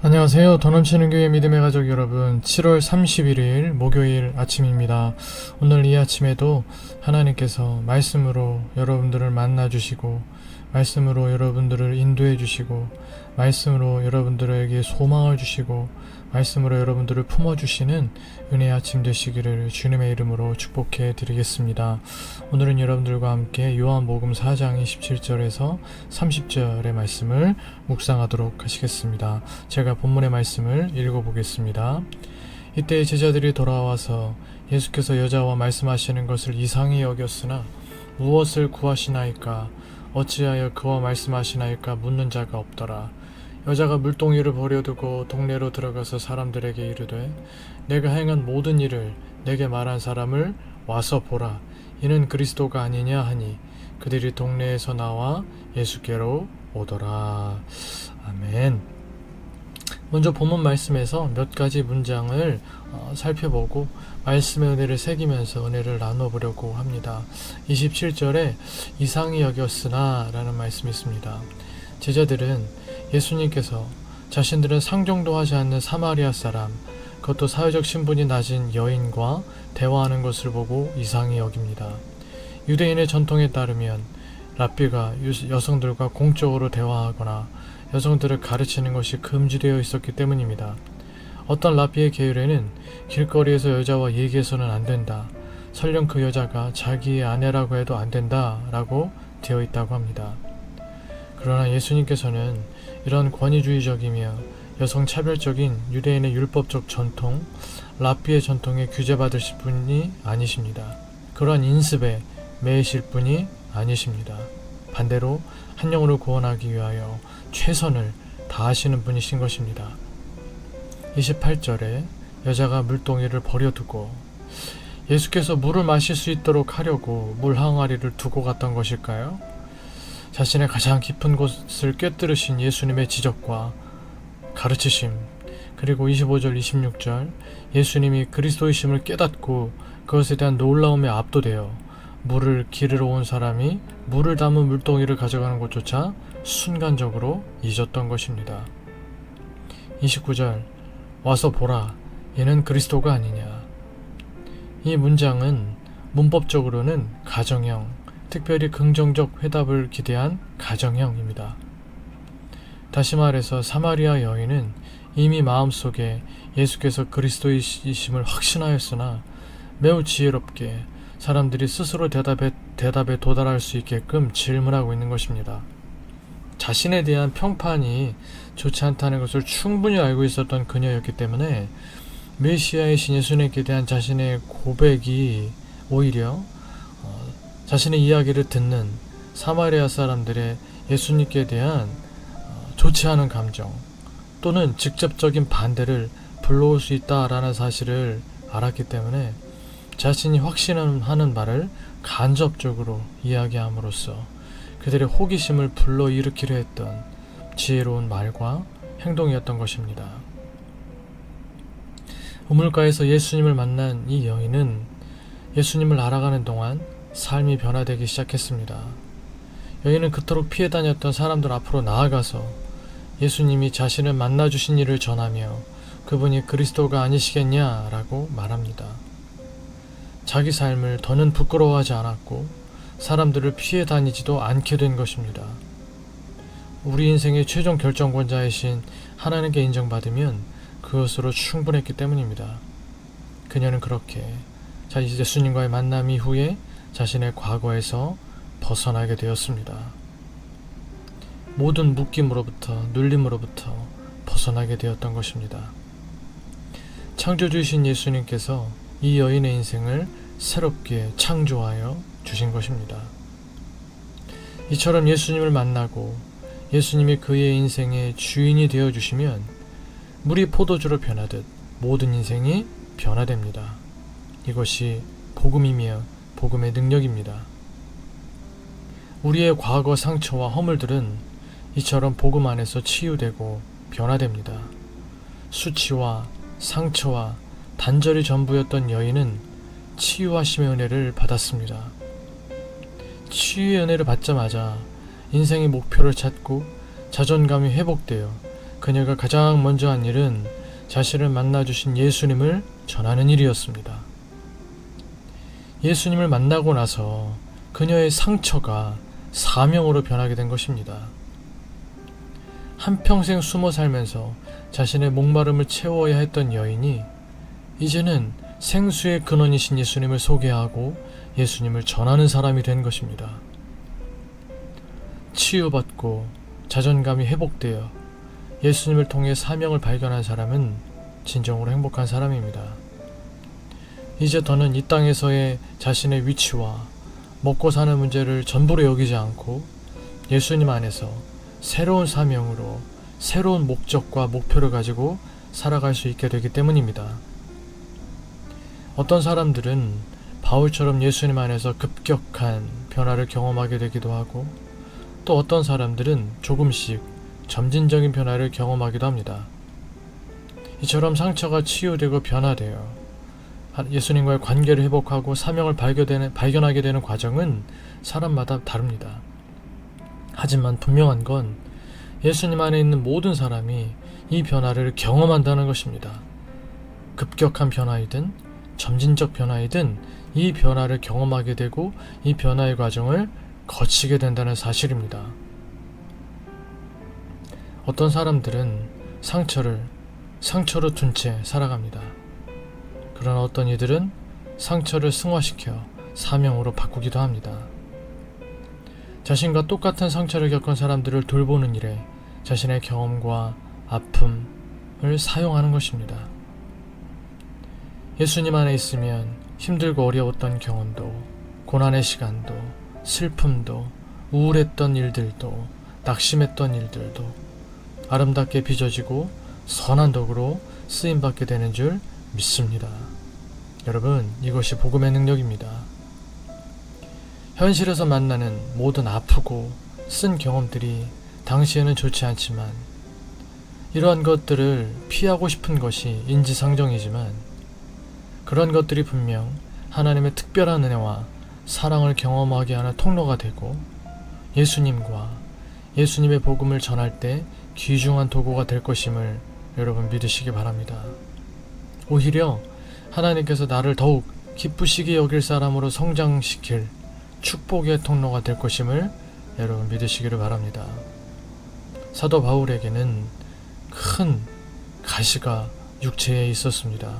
안녕하세요. 더 넘치는 교회 믿음의 가족 여러분, 7월 31일 목요일 아침입니다. 오늘 이 아침에도 하나님께서 말씀으로 여러분들을 만나주시고, 말씀으로 여러분들을 인도해 주시고, 말씀으로 여러분들에게 소망을 주시고, 말씀으로 여러분들을 품어주시는 은혜의 아침 되시기를 주님의 이름으로 축복해 드리겠습니다. 오늘은 여러분들과 함께 요한복음 4장 27절에서 30절의 말씀을 묵상하도록 하시겠습니다. 제가 본문의 말씀을 읽어보겠습니다. 이때 제자들이 돌아와서 예수께서 여자와 말씀하시는 것을 이상히 여겼으나 무엇을 구하시나이까 어찌하여 그와 말씀하시나이까 묻는 자가 없더라. 여자가 물동이를 버려두고 동네로 들어가서 사람들에게 이르되 내가 행한 모든 일을 내게 말한 사람을 와서 보라. 이는 그리스도가 아니냐 하니 그들이 동네에서 나와 예수께로 오더라. 아멘. 먼저 본문 말씀에서 몇 가지 문장을 살펴보고 말씀의 은혜를 새기면서 은혜를 나눠보려고 합니다. 27절에 이상히 여겼으나 라는 말씀이 있습니다. 제자들은 예수님께서 자신들은 상종도 하지 않는 사마리아 사람, 그것도 사회적 신분이 낮은 여인과 대화하는 것을 보고 이상히 여깁니다. 유대인의 전통에 따르면 랍비가 여성들과 공적으로 대화하거나 여성들을 가르치는 것이 금지되어 있었기 때문입니다. 어떤 랍비의 계율에는 길거리에서 여자와 얘기해서는 안 된다, 설령 그 여자가 자기의 아내라고 해도 안 된다 라고 되어 있다고 합니다. 그러나 예수님께서는 이런 권위주의적이며 여성차별적인 유대인의 율법적 전통, 랍비의 전통에 규제받으실 분이 아니십니다. 그러한 인습에 매이실 분이 아니십니다. 반대로 한 영혼을 구원하기 위하여 최선을 다하시는 분이신 것입니다. 28절에 여자가 물동이를 버려두고, 예수께서 물을 마실 수 있도록 하려고 물 항아리를 두고 갔던 것일까요? 자신의 가장 깊은 곳을 꿰뚫으신 예수님의 지적과 가르치심, 그리고 25절 26절 예수님이 그리스도이심을 깨닫고 그것에 대한 놀라움에 압도되어 물을 기르러 온 사람이 물을 담은 물동이를 가져가는 것조차 순간적으로 잊었던 것입니다. 29절 와서 보라, 얘는 그리스도가 아니냐. 이 문장은 문법적으로는 가정형, 특별히 긍정적 회답을 기대한 가정형입니다. 다시 말해서 사마리아 여인은 이미 마음속에 예수께서 그리스도이심을 확신하였으나 매우 지혜롭게 사람들이 스스로 대답에 도달할 수 있게끔 질문하고 있는 것입니다. 자신에 대한 평판이 좋지 않다는 것을 충분히 알고 있었던 그녀였기 때문에 메시아이신 예수님께 대한 자신의 고백이 오히려 자신의 이야기를 듣는 사마리아 사람들의 예수님께 대한 좋지 않은 감정 또는 직접적인 반대를 불러올 수 있다라는 사실을 알았기 때문에 자신이 확신하는 말을 간접적으로 이야기함으로써 그들의 호기심을 불러일으키려 했던 지혜로운 말과 행동이었던 것입니다. 우물가에서 예수님을 만난 이 여인은 예수님을 알아가는 동안 삶이 변화되기 시작했습니다. 여인은 그토록 피해 다녔던 사람들 앞으로 나아가서 예수님이 자신을 만나주신 일을 전하며 그분이 그리스도가 아니시겠냐라고 말합니다. 자기 삶을 더는 부끄러워하지 않았고 사람들을 피해 다니지도 않게 된 것입니다. 우리 인생의 최종 결정권자이신 하나님께 인정받으면 그것으로 충분했기 때문입니다. 그녀는 그렇게 예수님과의 만남 이후에 자신의 과거에서 벗어나게 되었습니다. 모든 묶임으로부터, 눌림으로부터 벗어나게 되었던 것입니다. 창조주이신 예수님께서 이 여인의 인생을 새롭게 창조하여 주신 것입니다. 이처럼 예수님을 만나고 예수님이 그의 인생의 주인이 되어주시면 물이 포도주로 변하듯 모든 인생이 변화됩니다. 이것이 복음이며 복음의 능력입니다. 우리의 과거 상처와 허물들은 이처럼 복음 안에서 치유되고 변화됩니다. 수치와 상처와 단절이 전부였던 여인은 치유하심의 은혜를 받았습니다. 치유의 은혜를 받자마자 인생의 목표를 찾고 자존감이 회복되어 그녀가 가장 먼저 한 일은 자신을 만나주신 예수님을 전하는 일이었습니다. 예수님을 만나고 나서 그녀의 상처가 사명으로 변하게 된 것입니다. 한평생 숨어 살면서 자신의 목마름을 채워야 했던 여인이 이제는 생수의 근원이신 예수님을 소개하고 예수님을 전하는 사람이 된 것입니다. 치유받고 자존감이 회복되어 예수님을 통해 사명을 발견한 사람은 진정으로 행복한 사람입니다. 이제 더는 이 땅에서의 자신의 위치와 먹고 사는 문제를 전부로 여기지 않고 예수님 안에서 새로운 사명으로 새로운 목적과 목표를 가지고 살아갈 수 있게 되기 때문입니다. 어떤 사람들은 바울처럼 예수님 안에서 급격한 변화를 경험하게 되기도 하고, 또 어떤 사람들은 조금씩 점진적인 변화를 경험하기도 합니다. 이처럼 상처가 치유되고 변화되어 예수님과의 관계를 회복하고 사명을 발견하게 되는 과정은 사람마다 다릅니다. 하지만 분명한 건 예수님 안에 있는 모든 사람이 이 변화를 경험한다는 것입니다. 급격한 변화이든 점진적 변화이든 이 변화를 경험하게 되고 이 변화의 과정을 거치게 된다는 사실입니다. 어떤 사람들은 상처로 둔 채 살아갑니다. 그러나 어떤 이들은 상처를 승화시켜 사명으로 바꾸기도 합니다. 자신과 똑같은 상처를 겪은 사람들을 돌보는 일에 자신의 경험과 아픔을 사용하는 것입니다. 예수님 안에 있으면 힘들고 어려웠던 경험도, 고난의 시간도, 슬픔도, 우울했던 일들도, 낙심했던 일들도 아름답게 빚어지고 선한 덕으로 쓰임받게 되는 줄 믿습니다. 여러분, 이것이 복음의 능력입니다. 현실에서 만나는 모든 아프고 쓴 경험들이 당시에는 좋지 않지만 이러한 것들을 피하고 싶은 것이 인지상정이지만 그런 것들이 분명 하나님의 특별한 은혜와 사랑을 경험하게 하는 통로가 되고 예수님과 예수님의 복음을 전할 때 귀중한 도구가 될 것임을 여러분 믿으시기 바랍니다. 오히려 하나님께서 나를 더욱 기쁘시게 여길 사람으로 성장시킬 축복의 통로가 될 것임을 여러분 믿으시기를 바랍니다. 사도 바울에게는 큰 가시가 육체에 있었습니다.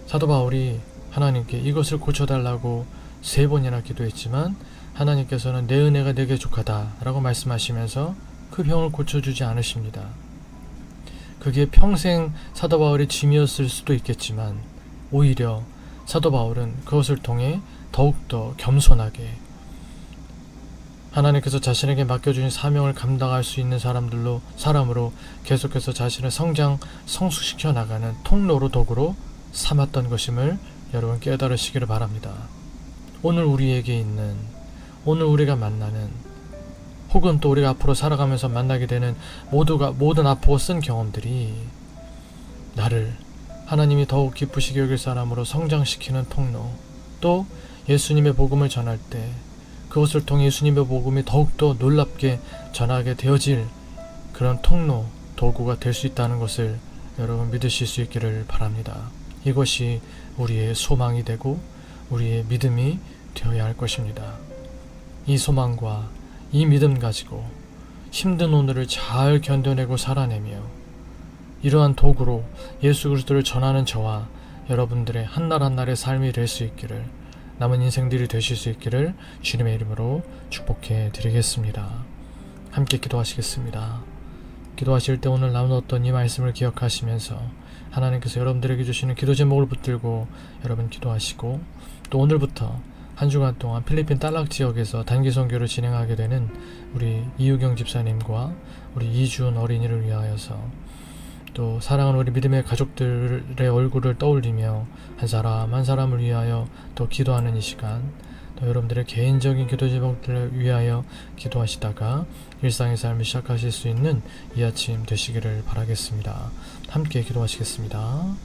사도 바울이 하나님께 이것을 고쳐달라고 3번이나 기도했지만 하나님께서는 내 은혜가 내게 족하다 라고 말씀하시면서 그 병을 고쳐주지 않으십니다. 그게 평생 사도 바울의 짐이었을 수도 있겠지만 오히려 사도 바울은 그것을 통해 더욱더 겸손하게 하나님께서 자신에게 맡겨주신 사명을 감당할 수 있는 사람으로 계속해서 자신을 성숙시켜 나가는 통로로 도구로 삼았던 것임을 여러분 깨달으시기를 바랍니다. 오늘 우리에게 있는, 오늘 우리가 만나는, 혹은 또 우리가 앞으로 살아가면서 만나게 되는 모든 아프고 쓴 경험들이 나를 하나님이 더욱 기쁘시게 여길 사람으로 성장시키는 통로, 또 예수님의 복음을 전할 때 그것을 통해 예수님의 복음이 더욱더 놀랍게 전하게 되어질 그런 통로, 도구가 될 수 있다는 것을 여러분 믿으실 수 있기를 바랍니다. 이것이 우리의 소망이 되고 우리의 믿음이 되어야 할 것입니다. 이 소망과 이 믿음 가지고 힘든 오늘을 잘 견뎌내고 살아내며 이러한 도구로 예수 그리스도를 전하는 저와 여러분들의 한날 한날의 삶이 될 수 있기를, 남은 인생들이 되실 수 있기를 주님의 이름으로 축복해 드리겠습니다. 함께 기도하시겠습니다. 기도하실 때 오늘 나누었던 이 말씀을 기억하시면서 하나님께서 여러분들에게 주시는 기도 제목을 붙들고 여러분 기도하시고, 또 오늘부터 한 주간 동안 필리핀 딸락 지역에서 단기 선교를 진행하게 되는 우리 이유경 집사님과 우리 이주은 어린이를 위하여서, 또 사랑하는 우리 믿음의 가족들의 얼굴을 떠올리며 한 사람 한 사람을 위하여 또 기도하는 이 시간, 또 여러분들의 개인적인 기도 제목들을 위하여 기도하시다가 일상의 삶을 시작하실 수 있는 이 아침 되시기를 바라겠습니다. 함께 기도하시겠습니다.